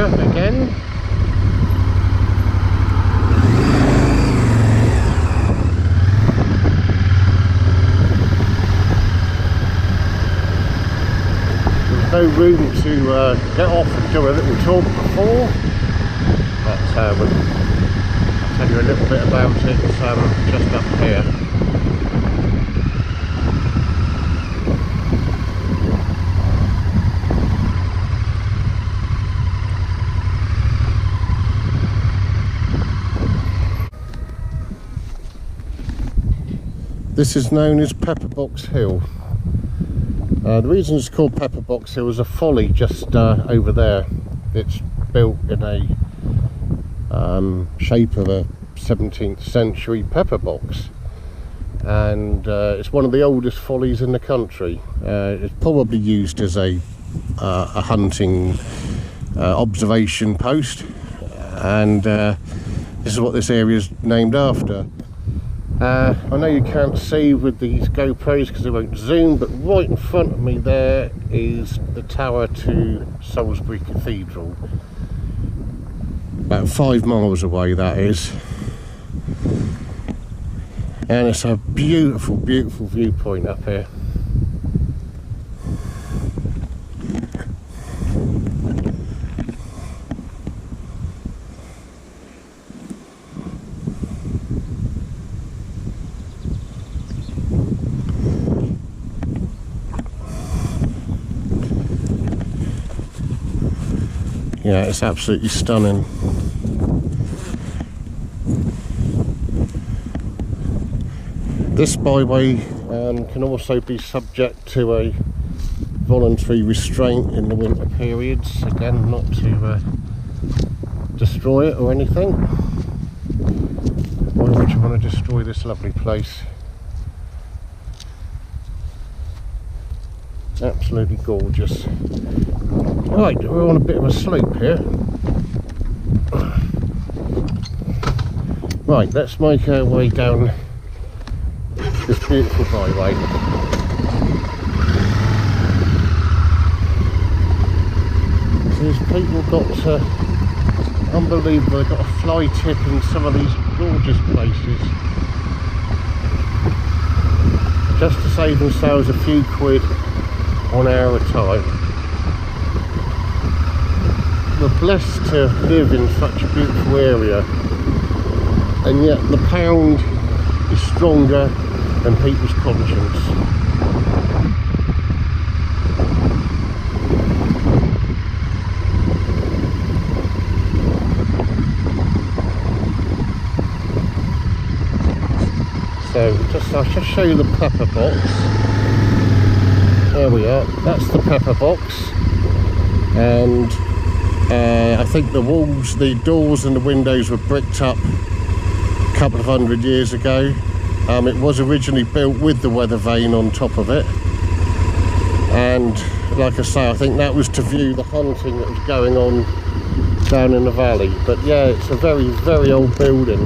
here again. No room to get off and do a little talk before, but I'll tell you a little bit about it just up here. This is known as Pepperbox Hill. The reason it's called Pepperbox Hill is a folly just over there. It's built in a shape of a 17th century pepperbox, and it's one of the oldest follies in the country. It's probably used as a hunting observation post, and this is what this area is named after. I know you can't see with these GoPros because they won't zoom, but right in front of me there is the tower to Salisbury Cathedral. About 5 miles away, that is. And it's a beautiful, beautiful viewpoint up here. Yeah, it's absolutely stunning. This byway can also be subject to a voluntary restraint in the winter periods, again not to destroy it or anything. Why would you want to destroy this lovely place? Absolutely gorgeous. Right, we're on a bit of a slope here. Right, let's make our way down this beautiful byway. So these people got unbelievable, they've got a fly tip in some of these gorgeous places just to save themselves a few quid on our time. We're blessed to live in such a beautiful area, and yet the pound is stronger than people's conscience. So I'll just show you the Pepperbox. There we are, that's the Pepperbox, and I think the walls, the doors and the windows were bricked up a couple of 100 years ago. It was originally built with the weather vane on top of it, and like I say, I think that was to view the hunting that was going on down in the valley. But yeah, it's a very, very old building,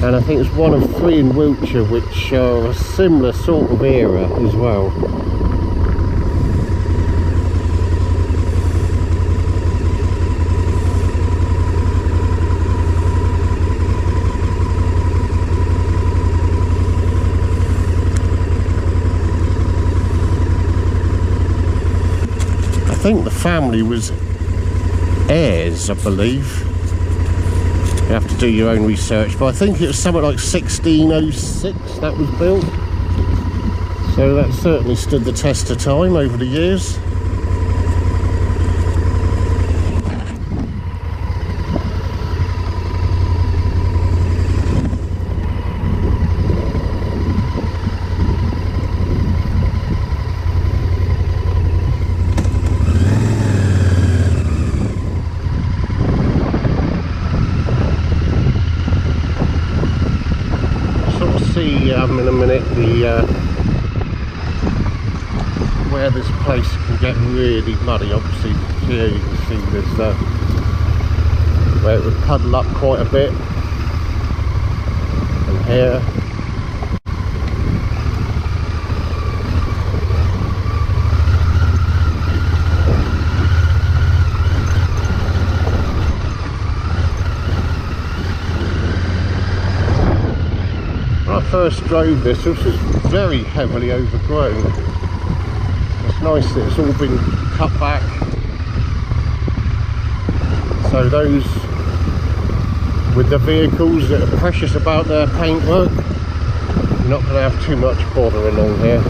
and I think it's one of 3 in Wiltshire which are a similar sort of era as well. I think the family was heirs, I believe. You have to do your own research, but I think it was something like 1606 that was built. So that certainly stood the test of time over the years. In a minute where this place can get really muddy. Obviously here you can see there's where it would puddle up quite a bit, and here first drove this, this was very heavily overgrown. It's nice that it's all been cut back. So those with the vehicles that are precious about their paintwork, you're not going to have too much bother along here.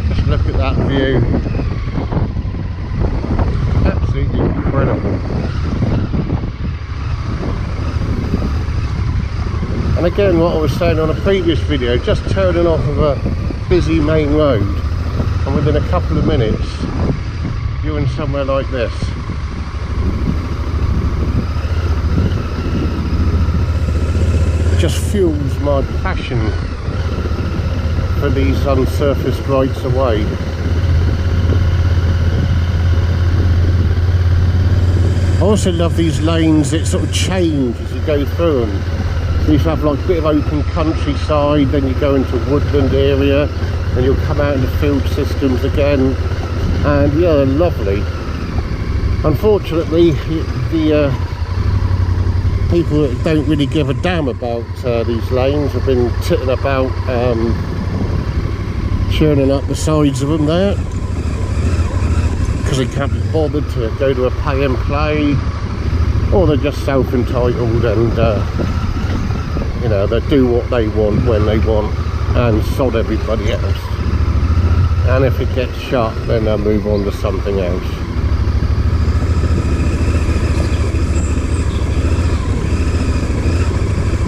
Just look at that view. Absolutely incredible. And again, what I was saying on a previous video, just turning off of a busy main road, and within a couple of minutes you're in somewhere like this. It just fuels my passion for these unsurfaced rights of way. I also love these lanes that sort of change as you go through them. So you have like a bit of open countryside, then you go into woodland area, and you'll come out into field systems again, and yeah, they're lovely. Unfortunately, the people that don't really give a damn about these lanes have been titting about churning up the sides of them there, because they can't be bothered to go to a pay and play, or they're just self-entitled and you know, they do what they want when they want and sod everybody else. And if it gets shut, then they'll move on to something else.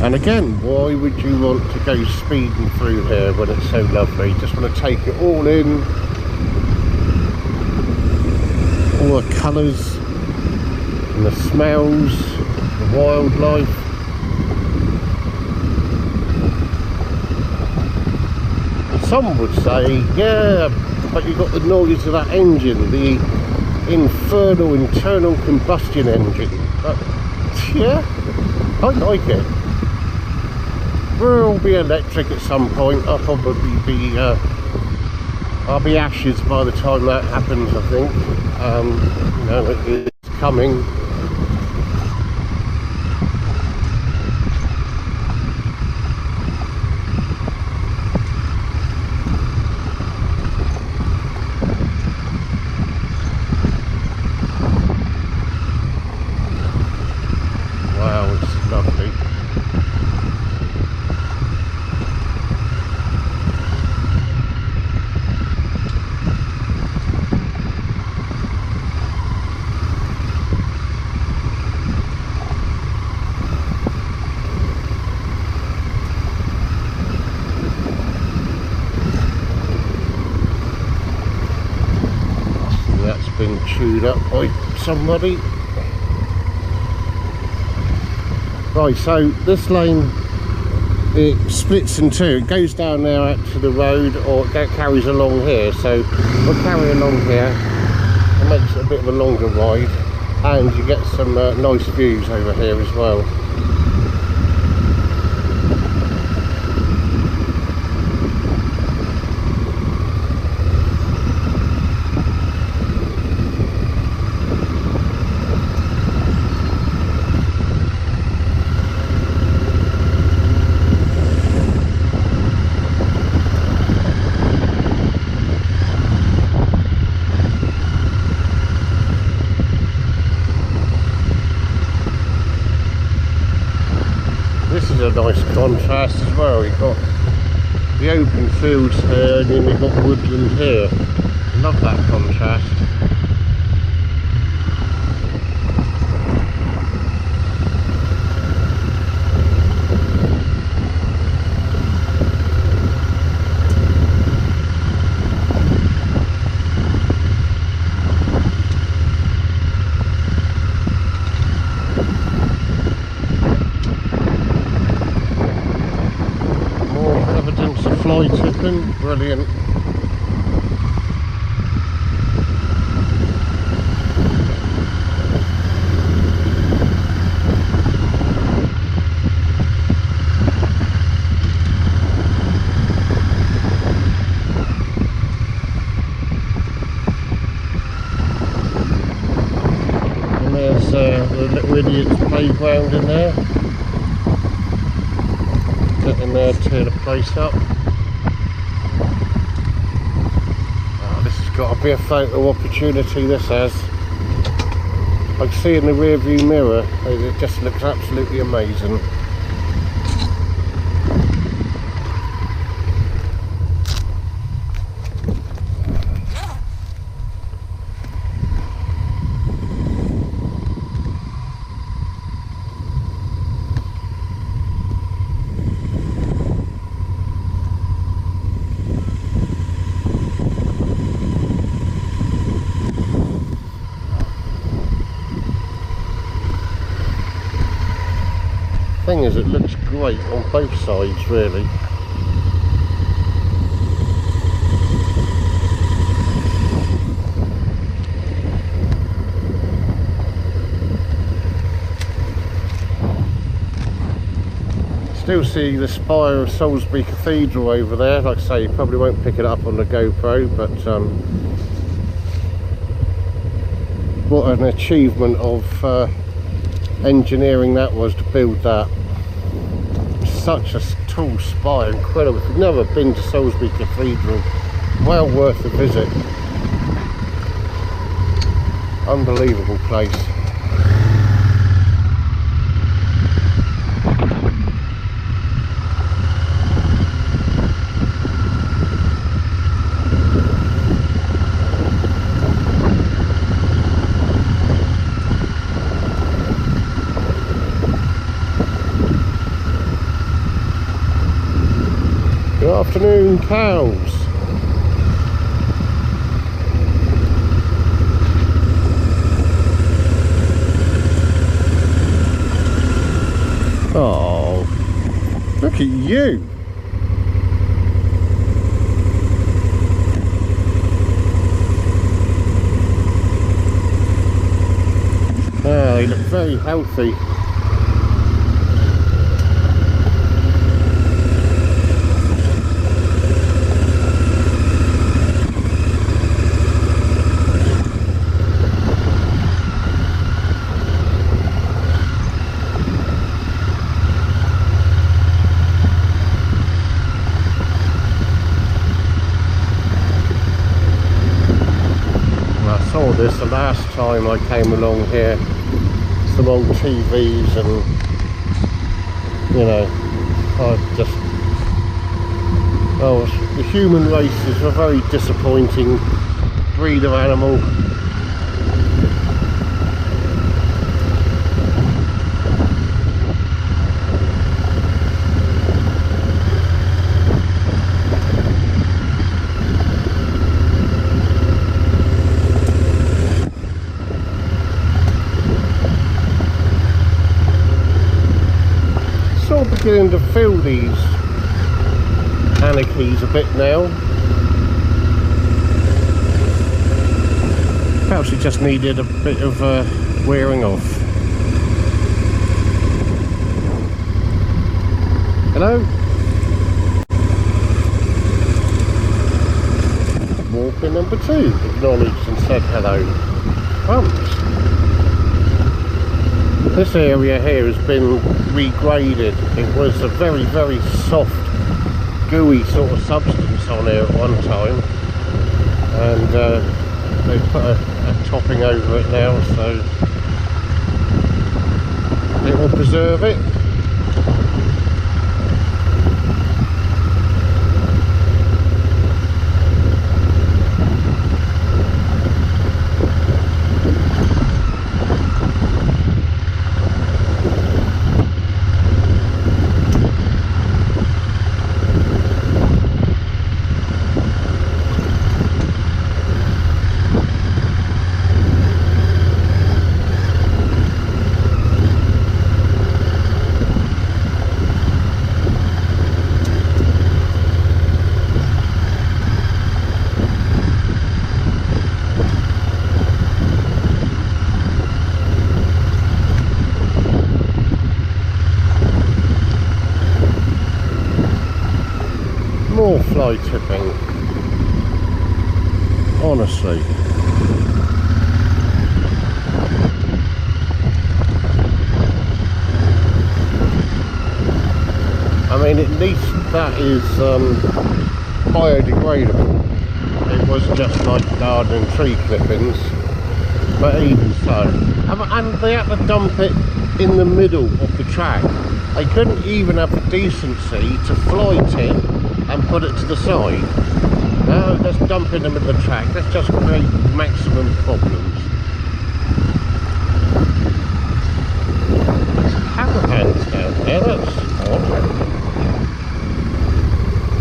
And again, why would you want to go speeding through here when it's so lovely? Just want to take it all in, all the colours and the smells, the wildlife. Some would say, yeah, but you've got the noise of that engine, the infernal internal combustion engine. But yeah, I like it. We'll be electric at some point. I'll probably be I'll be ashes by the time that happens, I think. You know, it's coming. Been chewed up by somebody. Right, so this lane, it splits in two. It goes down there out to the road, or it carries along here. So we'll carry along here. It makes it a bit of a longer ride, and you get some nice views over here as well. A nice contrast as well. You've got the open fields here, and then you've got woodland here. Love that contrast. Fly tipping, brilliant. few idiots playground in there. Get in there, tear the place up. Oh, this has got to be a photo opportunity, this has. I can see in the rear view mirror, it just looks absolutely amazing. Thing is, it looks great on both sides, really. Still see the spire of Salisbury Cathedral over there. Like I say, you probably won't pick it up on the GoPro, but what an achievement of engineering that was to build that. Such a tall spire, incredible. If you've never been to Salisbury Cathedral, well worth a visit. Unbelievable place. Good afternoon, cows. Oh, look at you. Ah, they look very healthy. This the last time I came along here, some old TVs, and you know, the human race is a very disappointing breed of animal. Beginning to feel these anarchies a bit now. Perhaps it just needed a bit of wearing off. Hello? Walker number 2 acknowledged and said hello. Bumps. This area here has been regraded. It was a very, very soft, gooey sort of substance on here at one time, and they put a topping over it now, so it will preserve it. More fly tipping, honestly. I mean, at least that is biodegradable. It was just like garden and tree clippings, but even so. And they had to dump it in the middle of the track. They couldn't even have the decency to flight it and put it to the side. No, let's dump it in the middle of the track. Let's just create maximum problems. Campervans down there, that's odd.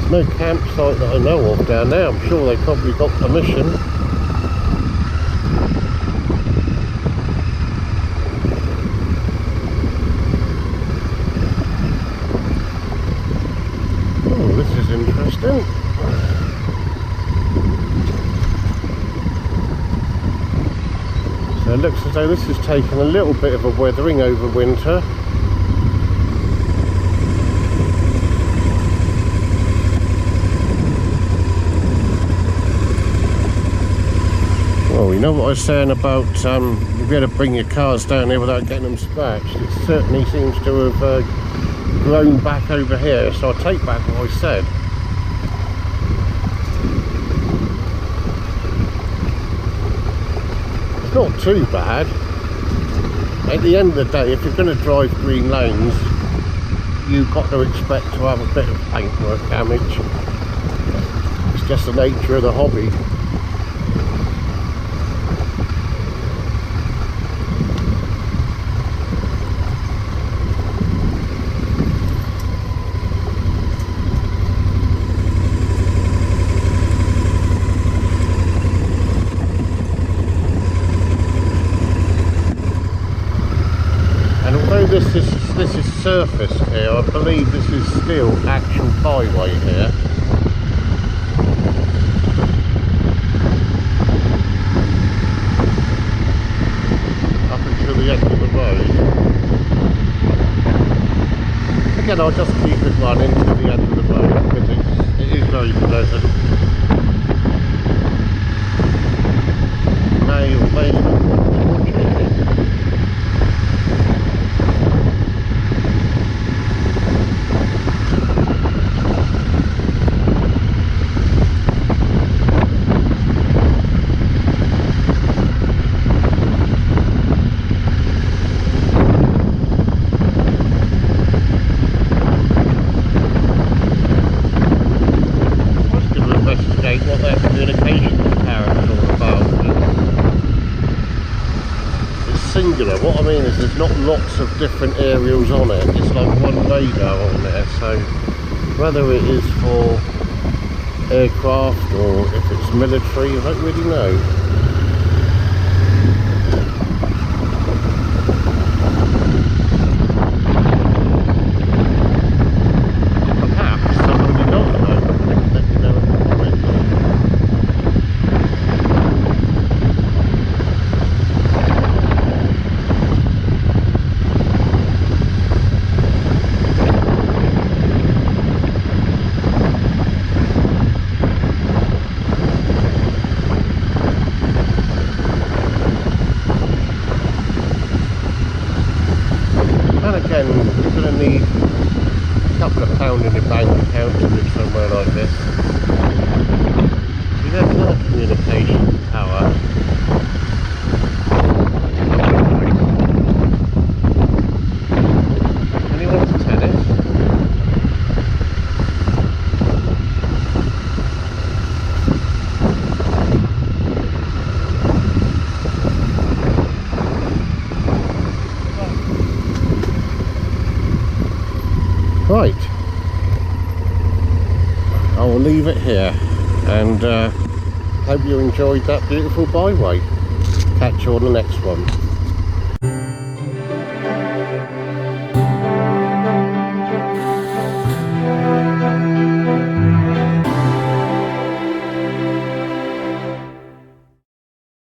There's no campsite that I know of down there. I'm sure they probably got permission. Oh, this is interesting. So it looks as though this has taken a little bit of a weathering over winter. Well, you know what I was saying about you'll be able to bring your cars down here without getting them scratched. It certainly seems to have grown back over here, so I'll take back what I said. It's not too bad. At the end of the day, if you're going to drive green lanes, you've got to expect to have a bit of paintwork damage. It's just the nature of the hobby. This is surface here. I believe this is still actual byway here. Up until the end of the road. Again, I'll just keep it running to the end of the road because it is very pleasant. May or may not want to watch it. What their communications tower is all about. It's singular. What I mean is there's not lots of different aerials on it. It's like one radar on there. So whether it is for aircraft or if it's military, I don't really know. Again, you're going to need a couple of pounds in your bank account to live somewhere like this. See, there's another communication tower. Anyone to tennis? Right, I will leave it here and hope you enjoyed that beautiful byway. Catch you on the next one.